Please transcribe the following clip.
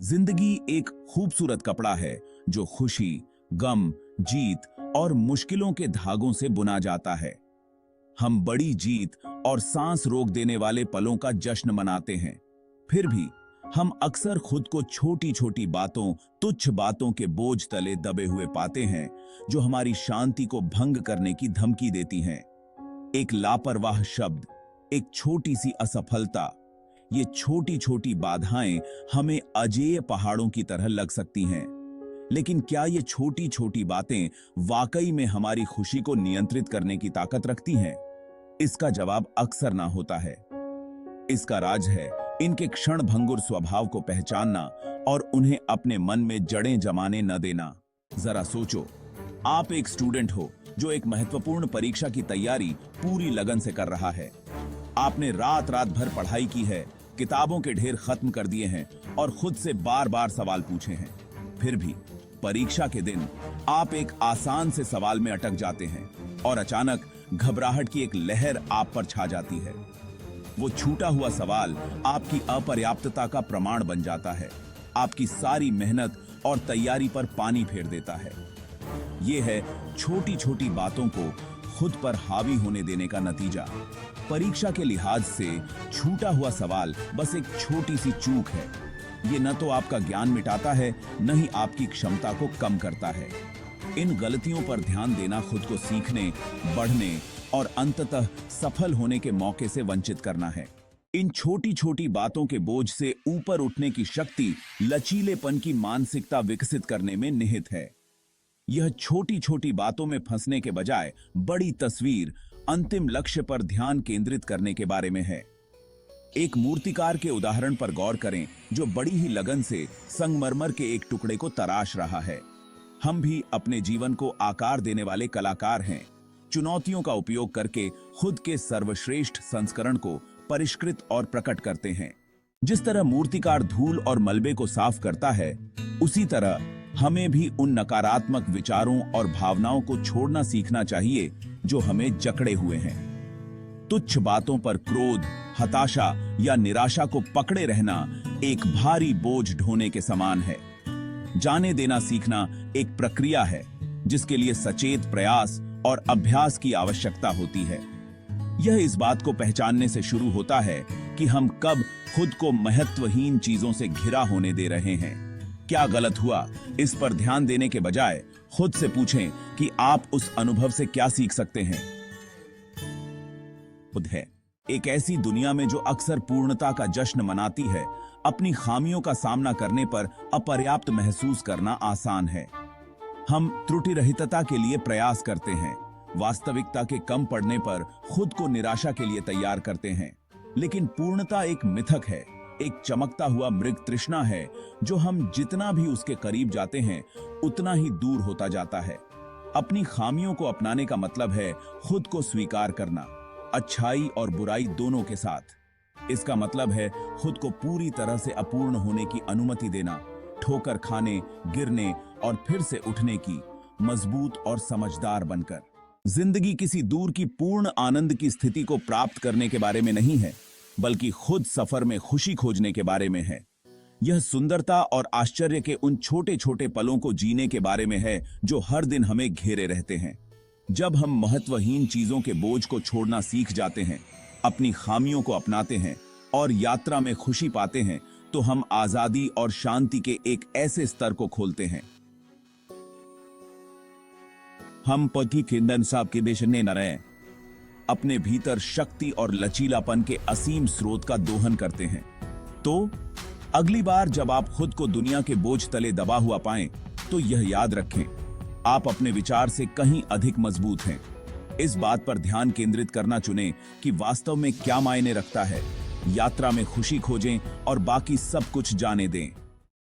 जिंदगी एक खूबसूरत कपड़ा है जो खुशी, गम, जीत और मुश्किलों के धागों से बुना जाता है। हम बड़ी जीत और सांस रोक देने वाले पलों का जश्न मनाते हैं। फिर भी हम अक्सर खुद को छोटी छोटी बातों, तुच्छ बातों के बोझ तले दबे हुए पाते हैं, जो हमारी शांति को भंग करने की धमकी देती हैं। एक लापरवाह शब्द, एक छोटी सी असफलता, ये छोटी छोटी बाधाएं हमें अजेय पहाड़ों की तरह लग सकती हैं। लेकिन क्या ये छोटी छोटी बातें वाकई में हमारी खुशी को नियंत्रित करने की ताकत रखती हैं? इसका जवाब अक्सर ना होता है। इसका राज है इनके क्षण भंगुर स्वभाव को पहचानना और उन्हें अपने मन में जड़ें जमाने न देना। जरा सोचो, आप एक स्टूडेंट हो जो एक महत्वपूर्ण परीक्षा की तैयारी पूरी लगन से कर रहा है। आपने रात रात भर पढ़ाई की है, किताबों के ढेर खत्म कर दिए हैं और खुद से बार बार सवाल पूछे हैं। फिर भी परीक्षा के दिन आप एक आसान से सवाल में अटक जाते हैं और अचानक घबराहट की एक लहर आप पर छा जाती है। वो छूटा हुआ सवाल आपकी अपर्याप्तता का प्रमाण बन जाता है, आपकी सारी मेहनत और तैयारी पर पानी फेर देता है। ये है छोटी छोटी बातों को खुद पर हावी होने देने का नतीजा। परीक्षा के लिहाज से छूटा हुआ सवाल बस एक छोटी सी चूक है। ये न तो आपका ज्ञान मिटाता है, न ही आपकी क्षमता को कम करता है। इन गलतियों पर ध्यान देना खुद को सीखने, बढ़ने और अंततः सफल होने के मौके से वंचित करना है। इन छोटी छोटी बातों के बोझ से ऊपर उठने की शक्ति लचीलेपन की मानसिकता विकसित करने में निहित है। यह छोटी छोटी बातों में फंसने के बजाय बड़ी तस्वीर, अंतिम लक्ष्य पर ध्यान केंद्रित करने के बारे में है। एक मूर्तिकार के उदाहरण पर गौर करें, जो बड़ी ही लगन से संगमरमर के एक टुकड़े को तराश रहा है। हम भी अपने जीवन को आकार देने वाले कलाकार हैं, चुनौतियों का उपयोग करके खुद के सर्वश्रेष्ठ संस्करण को परिष्कृत और प्रकट करते हैं। जिस तरह मूर्तिकार धूल और मलबे को साफ करता है, उसी तरह हमें भी उन नकारात्मक विचारों और भावनाओं को छोड़ना सीखना चाहिए जो हमें जकड़े हुए हैं। तुच्छ बातों पर क्रोध, हताशा या निराशा को पकड़े रहना एक भारी बोझ ढोने के समान है। जाने देना सीखना एक प्रक्रिया है, जिसके लिए सचेत प्रयास और अभ्यास की आवश्यकता होती है। यह इस बात को पहचानने से शुरू होता है कि हम कब खुद को महत्वहीन चीजों से घिरा होने दे रहे हैं। क्या गलत हुआ, इस पर ध्यान देने के बजाय खुद से पूछें कि आप उस अनुभव से क्या सीख सकते हैं। खुद है एक ऐसी दुनिया में जो अक्सर पूर्णता का जश्न मनाती है, अपनी खामियों का सामना करने पर अपर्याप्त महसूस करना आसान है। हम त्रुटि रहितता के लिए प्रयास करते हैं, वास्तविकता के कम पड़ने पर खुद को निराशा के लिए तैयार करते हैं। लेकिन पूर्णता एक मिथक है, एक चमकता हुआ मृग तृष्णा है, जो हम जितना भी उसके करीब जाते हैं उतना ही दूर होता जाता है। अपनी खामियों को अपनाने का मतलब है खुद को स्वीकार करना, अच्छाई और बुराई दोनों के साथ। इसका मतलब है खुद को पूरी तरह से अपूर्ण होने की अनुमति देना, ठोकर खाने, गिरने और फिर से उठने की, मजबूत और समझदार बनकर। जिंदगी किसी दूर की पूर्ण आनंद की स्थिति को प्राप्त करने के बारे में नहीं है, बल्कि खुद सफर में खुशी खोजने के बारे में है। यह सुंदरता और आश्चर्य के उन छोटे छोटे पलों को जीने के बारे में है जो हर दिन हमें घेरे रहते हैं। जब हम महत्वहीन चीजों के बोझ को छोड़ना सीख जाते हैं, अपनी खामियों को अपनाते हैं और यात्रा में खुशी पाते हैं, तो हम आजादी और शांति के एक ऐसे स्तर को खोलते हैं। हम पति खिंदन साहब के बेचने न रहे, अपने भीतर शक्ति और लचीलापन के असीम स्रोत का दोहन करते हैं। तो अगली बार जब आप खुद को दुनिया के बोझ तले दबा हुआ पाएं, तो यह याद रखें, आप अपने विचार से कहीं अधिक मजबूत हैं। इस बात पर ध्यान केंद्रित करना चुनें कि वास्तव में क्या मायने रखता है। यात्रा में खुशी खोजें और बाकी सब कुछ जाने दें।